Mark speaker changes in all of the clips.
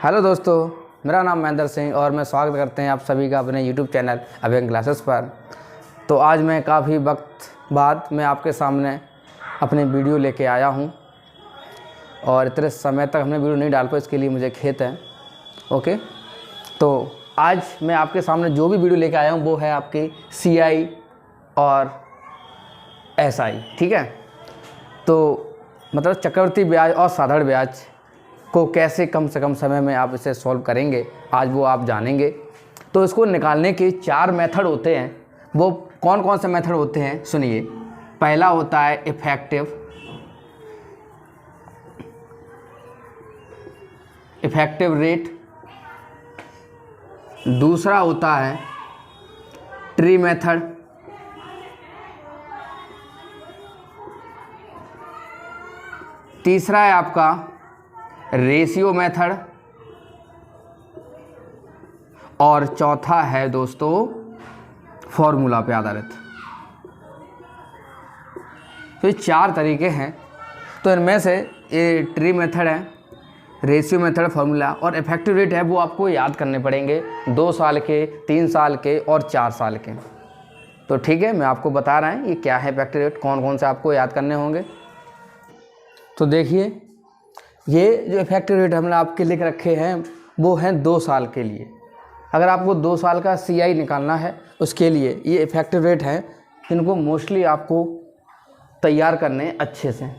Speaker 1: Hello दोस्तों, मेरा नाम महेंद्र सिंह और मैं स्वागत करते हैं आप सभी का अपने यूट्यूब चैनल अभ्यंग क्लासेस पर। तो आज मैं काफ़ी वक्त बाद मैं आपके सामने अपनी वीडियो लेके आया हूं और इतने समय तक हमने वीडियो नहीं डाल पाए, इसके लिए मुझे खेद है। ओके, तो आज मैं आपके सामने जो भी वीडियो लेके आया हूं वो है आपकी CI और SI। ठीक है, तो मतलब चक्रवृद्धि ब्याज और साधारण ब्याज को कैसे कम से कम समय में आप इसे सॉल्व करेंगे, आज वो आप जानेंगे। तो इसको निकालने के 4 मेथड होते हैं। वो कौन कौन से मेथड होते हैं सुनिए। पहला होता है इफेक्टिव रेट, दूसरा होता है ट्री मेथड, तीसरा है आपका रेशियो मेथड और चौथा है दोस्तों फॉर्मूला पे आधारित। तो ये 4 तरीके हैं। तो इनमें से ये ट्री मेथड है, रेशियो मेथड, फॉर्मूला और इफेक्टिव रेट है, वो आपको याद करने पड़ेंगे 2 साल के, 3 साल के और 4 साल के। तो ठीक है, मैं आपको बता रहा हूँ ये क्या है इफेक्टिव रेट, कौन कौन से आपको याद करने होंगे। तो देखिए, ये जो इफेक्टिव रेट हमने आपके लिख रखे हैं वो हैं 2 साल के लिए। अगर आपको 2 साल का CI निकालना है उसके लिए ये इफेक्टिव रेट है। इनको मोस्टली आपको तैयार करने अच्छे से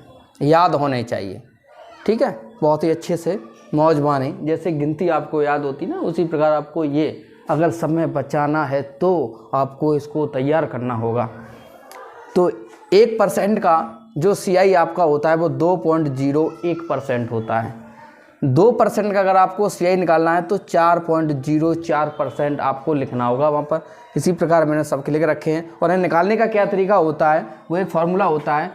Speaker 1: याद होने चाहिए। ठीक है, बहुत ही अच्छे से मौज माने, जैसे गिनती आपको याद होती ना, उसी प्रकार आपको ये अगर समय बचाना है तो आपको इसको तैयार करना होगा। तो 1% का जो CI आपका होता है वो 2.01% होता है। 2% का अगर आपको CI निकालना है तो 4.04% आपको लिखना होगा वहाँ पर। इसी प्रकार मैंने सबके लिख रखे हैं। और इन्हें निकालने का क्या तरीका होता है, वो एक फार्मूला होता है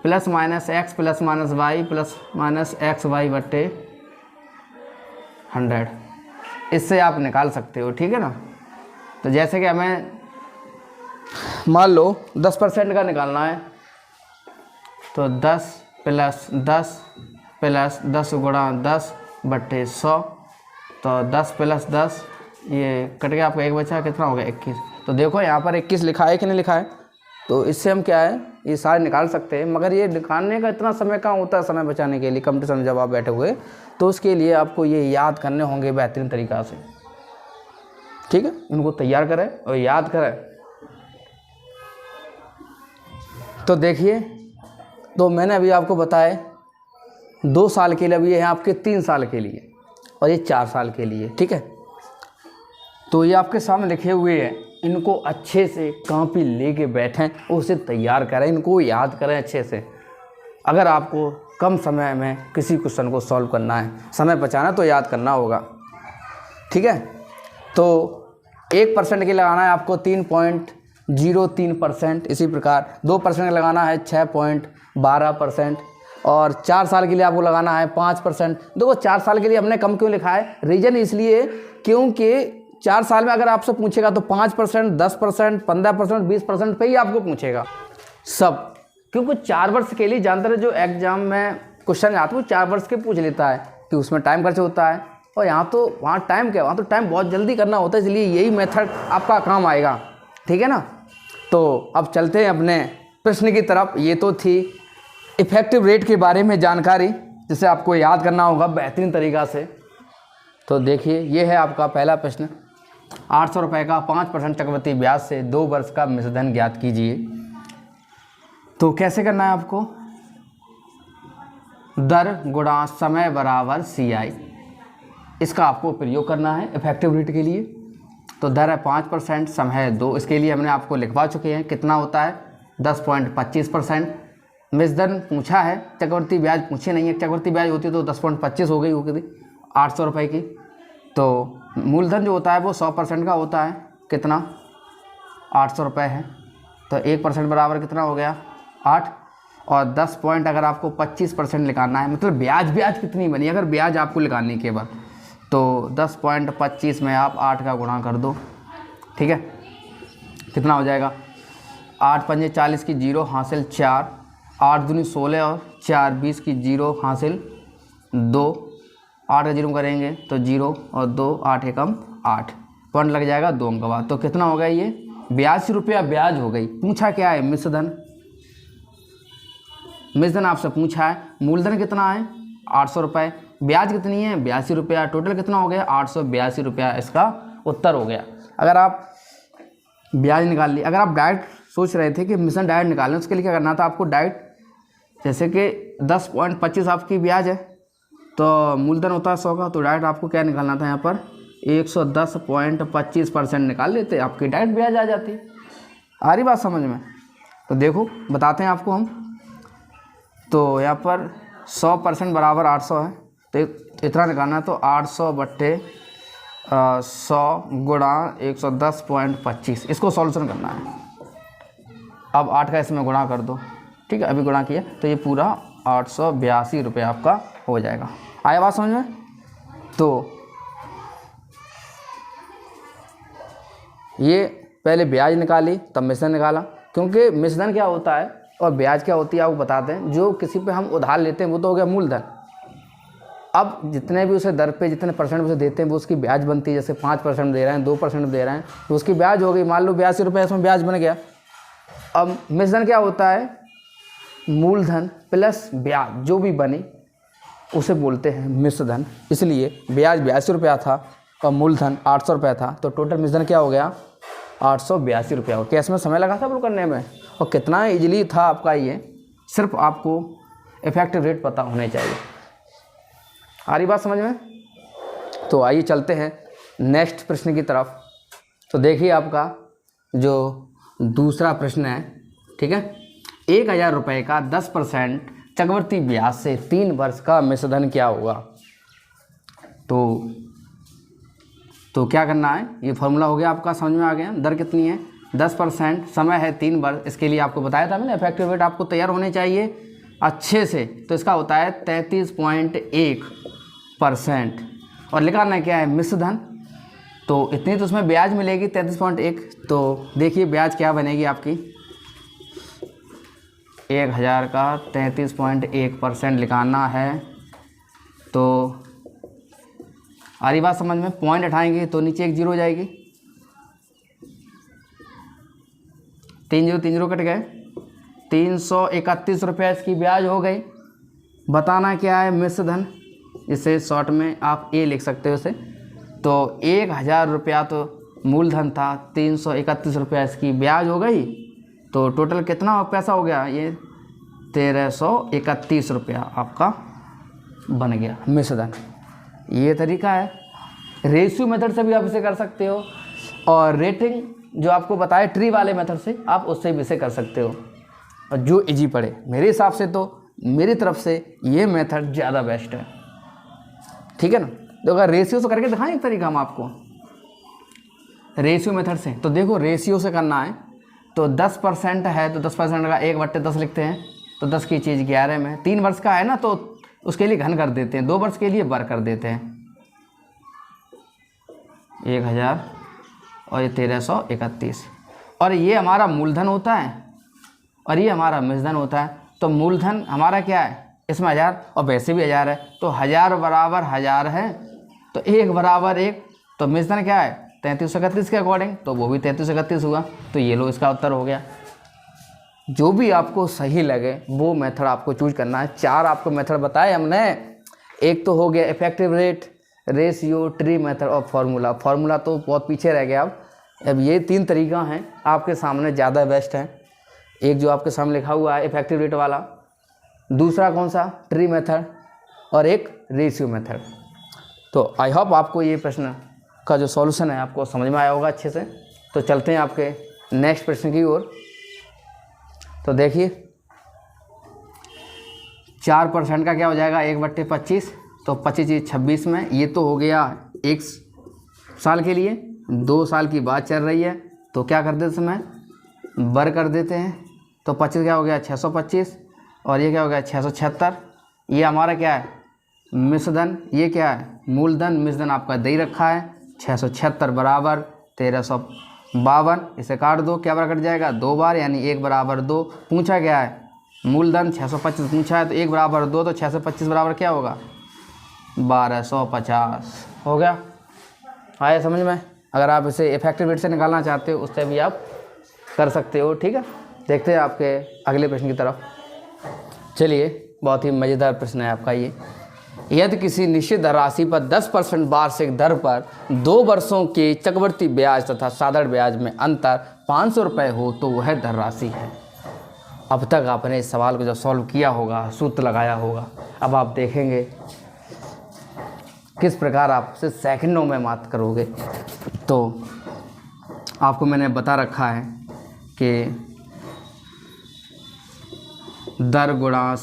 Speaker 1: +-x +-y +-xy बट्टे 100। इससे आप निकाल सकते हो। ठीक है ना। तो जैसे कि हमें मान लो 10% का निकालना है तो 10 + 10 + 10 × 10 बट्टे 100। तो 10 + 10 ये कट गया, आपका 1 बचा, कितना हो गया 21। तो देखो यहाँ पर 21 लिखा है कि नहीं लिखा है। तो इससे हम क्या है ये सारे निकाल सकते हैं, मगर ये निकालने का इतना समय कहाँ होता है। समय बचाने के लिए कंपटीशन में जब आप बैठे हुए तो उसके लिए आपको ये याद करने होंगे बेहतरीन तरीक़ा से। ठीक है, इनको तैयार करें और याद करें। तो देखिए, तो मैंने अभी आपको बताया 2 साल के लिए, अभी ये हैं आपके 3 साल के लिए और ये 4 साल के लिए। ठीक है, तो ये आपके सामने लिखे हुए हैं, इनको अच्छे से कॉपी लेके बैठें और उसे तैयार करें, इनको याद करें अच्छे से। अगर आपको कम समय में किसी क्वेश्चन को सॉल्व करना है, समय बचाना, तो याद करना होगा। ठीक है, तो 1% के लिए लगाना है आपको 3.03%। इसी प्रकार 2% का लगाना है 6.12% और 4 साल के लिए आपको लगाना है 5%। देखो 4 साल के लिए हमने कम क्यों लिखा है, रीज़न इसलिए क्योंकि 4 साल में अगर आपसे पूछेगा तो 5%, 10%, 15%, 20% पे ही आपको पूछेगा सब। क्योंकि 4 वर्ष के लिए जानते रहे, जो एग्जाम में क्वेश्चन आते हैं वो 4 वर्ष के पूछ लेता है कि उसमें टाइम खर्च होता है। और यहाँ तो वहाँ टाइम क्या, वहाँ तो टाइम बहुत जल्दी करना होता है, इसलिए यही मेथड आपका काम आएगा। ठीक है ना। तो अब चलते हैं अपने प्रश्न की तरफ। ये तो थी इफेक्टिव रेट के बारे में जानकारी, जिसे आपको याद करना होगा बेहतरीन तरीक़ा से। तो देखिए, ये है आपका पहला प्रश्न। 800 रुपये का 5% चक्रवृद्धि ब्याज से 2 वर्ष का मिश्रधन ज्ञात कीजिए। तो कैसे करना है आपको, दर गुणा समय बराबर CI, इसका आपको प्रयोग करना है इफेक्टिव रेट के लिए। तो दर है 5%, समय है 2। इसके लिए हमने आपको लिखवा चुके हैं, कितना होता है 10.25%। मिश्रधन पूछा है, चक्रवृद्धि ब्याज पूछे नहीं है। चक्रवृद्धि ब्याज होती तो 10.25 हो गई होगी 800 रुपये की। तो मूलधन जो होता है वो 100% का होता है, कितना 800 रुपये है। तो 1% बराबर कितना हो गया 8। और 10 पॉइंट अगर आपको 25% निकालना है, मतलब ब्याज कितनी बनी अगर ब्याज आपको निकालने के बाद, तो 10.25 में आप 8 का गुणा कर दो। ठीक है, कितना हो जाएगा 8 पंजे 40 की 0 हासिल 4, 8 दूनी 16 और 4 20 की 0 हासिल 2। 8 का 0 करेंगे तो 0 और 2 8 एकम 8 पॉइंट लग जाएगा 2 अंक का बाद। तो कितना हो गया ये 82 रुपया ब्याज हो गई। पूछा क्या है मिश्रधन, मिश्रधन आपसे पूछा है। मूलधन कितना है 800 रुपये, ब्याज कितनी है 82 रुपया, टोटल कितना हो गया 882 रुपया इसका उत्तर हो गया। अगर आप ब्याज निकाल ली, अगर आप डायरेक्ट सोच रहे थे कि मिश्रधन डायरेक्ट निकालें उसके लिए क्या करना था आपको, डायरेक्ट जैसे कि 10.25 आपकी ब्याज है तो मूलधन होता है 100 का, तो डायरेक्ट आपको क्या निकालना था यहाँ पर 110.25% निकाल लेते, आपकी डायरेक्ट ब्याज आ जाती। आ रही बात समझ में? तो देखो बताते हैं आपको हम। तो यहाँ पर 100% बराबर 800 है, तो इतना निकालना है। तो 800 बट्टे 100 गुणा 110.25, इसको सॉल्यूशन करना है। अब 8 का इसमें गुणा कर दो, ठीक है, अभी गुणा किया तो ये पूरा 882 रुपये आपका हो जाएगा। आया बात समझ में? तो ये पहले ब्याज निकाली तब मिश्रधन निकाला, क्योंकि मिश्रधन क्या होता है और ब्याज क्या होती है आपको बताते हैं। जो किसी पे हम उधार लेते हैं वो तो हो गया मूलधन, अब जितने भी उसे दर पे जितने परसेंट उसे देते हैं वो उसकी ब्याज बनती है। जैसे 5% दे रहे हैं, 2% दे रहे हैं, तो उसकी ब्याज हो गई, मान लो 82 रुपये इसमें ब्याज बन गया। अब मिश्रधन क्या होता है, मूलधन प्लस ब्याज जो भी बने उसे बोलते हैं मिश्रधन। इसलिए ब्याज 82 रुपया था और मूलधन 800 रुपया था, तो टोटल मिश्रधन क्या हो गया 882 रुपया हो। क्या इसमें समय लगा था बिल्कुल करने में, और कितना इजीली था आपका ये, सिर्फ आपको इफेक्टिव रेट पता होने चाहिए। आ रही बात समझ में? तो आइए चलते हैं नेक्स्ट प्रश्न की तरफ। तो देखिए आपका जो दूसरा प्रश्न है, ठीक है, 1000 रुपये का 10% चक्रवृद्धि ब्याज से 3 वर्ष का मिश्रधन क्या होगा। तो क्या करना है, ये फॉर्मूला हो गया आपका, समझ में आ गया। दर कितनी है 10%, समय है 3 वर्ष। इसके लिए आपको बताया था मैंने इफेक्टिव रेट आपको तैयार होने चाहिए अच्छे से। तो इसका होता है 33.1% और लिखाना क्या है मिश्रधन। तो इतनी तो उसमें ब्याज मिलेगी 33.1। तो देखिए ब्याज क्या बनेगी आपकी, 1000 का 33.1% लिखाना है। तो आ रही बात समझ में? पॉइंट हटाएंगे तो नीचे एक 0 हो जाएगी, 3 0 कट गए, 331 रुपये इसकी ब्याज हो गई। बताना क्या है मिश्रधन, इसे शॉर्ट में आप ए लिख सकते हो इसे। तो 1000 रुपया तो मूलधन था, 331 रुपया इसकी ब्याज हो गई, तो टोटल कितना पैसा हो गया, ये 1331 रुपया आपका बन गया मिश्रधन। ये तरीका है। रेशियो मेथड से भी आप इसे कर सकते हो, और रेटिंग जो आपको बताए ट्री वाले मेथड से आप उससे भी इसे कर सकते हो, और जो इजी पड़े। मेरे हिसाब से तो मेरी तरफ से ये मेथड ज़्यादा बेस्ट है, ठीक है ना। तो अगर रेशियो से करके दिखाएं एक तरीका हम आपको रेशियो मेथड से। तो देखो रेशियो से करना है तो 10% है तो 10% का 1/10 लिखते हैं, तो 10 की चीज़ 11 में। 3 वर्ष का है ना तो उसके लिए घन कर देते हैं, 2 वर्ष के लिए बर कर देते हैं। 1000 और ये 1331, और ये हमारा मूलधन होता है और ये हमारा मिश्रधन होता है। तो मूलधन हमारा क्या है, इसमें 1000 और वैसे भी 1000 है, तो 1000 बराबर 1000 है, तो 1 बराबर 1। तो मिश्रधन क्या है 3331 के अकॉर्डिंग, तो वो भी 3331 हुआ। तो ये लो इसका उत्तर हो गया। जो भी आपको सही लगे वो मेथड आपको चूज करना है। 4 आपको मेथड बताए हमने, एक तो हो गया effective rate, ratio, tree method और फार्मूला। फार्मूला तो बहुत पीछे रह गया। अब ये 3 तरीका हैं आपके सामने, ज़्यादा बेस्ट है। एक जो आपके सामने लिखा हुआ है इफेक्टिव रेट वाला, दूसरा कौन सा ट्री मेथड, और एक रेशियो मेथड। तो आई होप आपको ये प्रश्न का जो सॉल्यूशन है आपको समझ में आया होगा अच्छे से। तो चलते हैं आपके नेक्स्ट प्रश्न की ओर। तो देखिए 4% का क्या हो जाएगा 1/25, तो 25 26 में। ये तो हो गया 1 साल के लिए, 2 साल की बात चल रही है, तो क्या कर देते समय बर कर देते हैं। तो 25 क्या हो गया 625, और ये क्या हो गया 676। ये हमारा क्या है मिश्रधन, ये क्या है मूलधन। मिश्रधन आपका दे रखा है 676 बराबर 1352। इसे काट दो, क्या बार कट जाएगा 2 बार, यानी 1 बराबर 2। पूछा क्या है मूलधन 625 पूछा है, तो 1 बराबर 2, तो 625 बराबर क्या होगा 1250 हो गया। आया समझ में? अगर आप इसे इफेक्टिव रेट से निकालना चाहते हो उससे भी आप कर सकते हो। ठीक है, देखते हैं आपके अगले प्रश्न की तरफ। चलिए, बहुत ही मज़ेदार प्रश्न है आपका ये। यदि किसी निश्चित राशि पर 10% वार्षिक दर पर 2 वर्षों के चक्रवृद्धि ब्याज तथा साधारण ब्याज में अंतर 500 रुपये हो तो वह धन राशि है। अब तक आपने इस सवाल को जब सॉल्व किया होगा, सूत्र लगाया होगा, अब आप देखेंगे किस प्रकार आप इसे सेकंडों में मात करोगे। तो आपको मैंने बता रखा है कि दर गुणा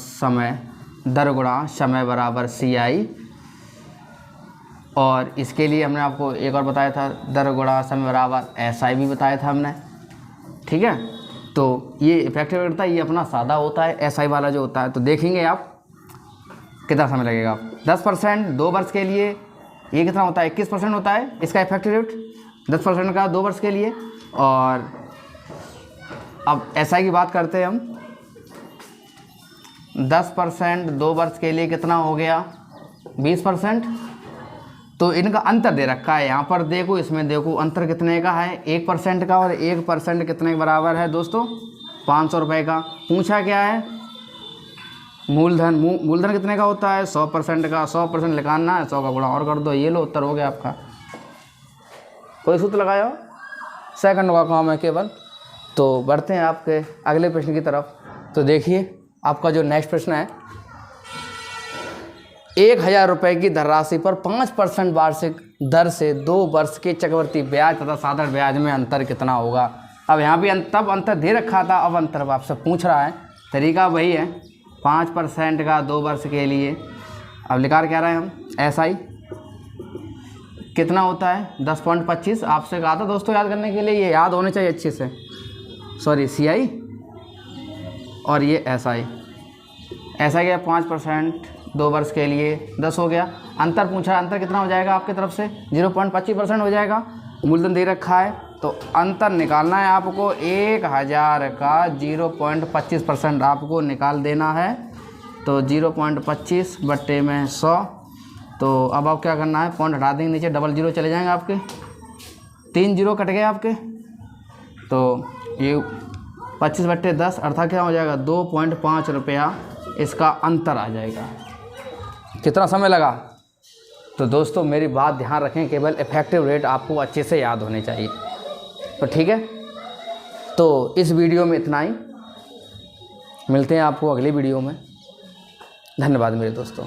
Speaker 1: समय बराबर CI, और इसके लिए हमने आपको एक और बताया था, दर गुणा समय बराबर SI भी बताया था हमने। ठीक है, तो ये इफेक्टिव रेट था, ये अपना सादा होता है, SI वाला जो होता है। तो देखेंगे आप कितना समय लगेगा। 10% 2 वर्ष के लिए ये कितना होता है, 21% होता है इसका इफेक्टिव रेट 10% का 2 वर्ष के लिए। और अब SI की बात करते हैं हम, 10% 2 वर्ष के लिए कितना हो गया, 20%। तो इनका अंतर दे रखा है यहाँ पर, देखो इसमें देखो अंतर कितने का है, 1% का, और 1% कितने के बराबर है दोस्तों, 500 रुपये का। पूछा क्या है, मूलधन कितने का होता है, 100% का। 100% निकालना है, 100 का गुणा और कर दो, ये लो उत्तर हो गया आपका। कोई सूत्र लगाया हो, सेकंड का काम है केवल। तो बढ़ते हैं आपके अगले प्रश्न की तरफ। तो देखिए आपका जो नेक्स्ट प्रश्न है, 1000 रुपये की धनराशि पर 5% वार्षिक दर से 2 वर्ष के चक्रवृद्धि ब्याज तथा साधारण ब्याज में अंतर कितना होगा। अब यहाँ भी तब अंतर दे रखा था, अब अंतर आपसे पूछ रहा है। तरीका वही है, 5% का 2 वर्ष के लिए। अब निकाल क्या रहे हैं हम, SI कितना होता है, 10.25। आपसे कहा था दोस्तों याद करने के लिए, ये याद होने चाहिए अच्छे से। सॉरी, CI और ये SI क्या, 5% 2 वर्ष के लिए 10 हो गया। अंतर पूछा, अंतर कितना हो जाएगा आपकी तरफ से, 0.25% हो जाएगा। मूलधन दे रखा है, तो अंतर निकालना है आपको 1000 का 0.25% आपको निकाल देना है। तो 0.25 बट्टे में 100। तो अब आप क्या करना है, पॉइंट हटा देंगे नीचे, डबल 0 चले जाएंगे आपके, 3 0 कट गए आपके। तो ये 25/10 अर्थात क्या हो जाएगा, 2.5 रुपया इसका अंतर आ जाएगा। कितना समय लगा। तो दोस्तों मेरी बात ध्यान रखें, केवल इफेक्टिव रेट आपको अच्छे से याद होने चाहिए। तो ठीक है, तो इस वीडियो में इतना ही, मिलते हैं आपको अगली वीडियो में। धन्यवाद मेरे दोस्तों।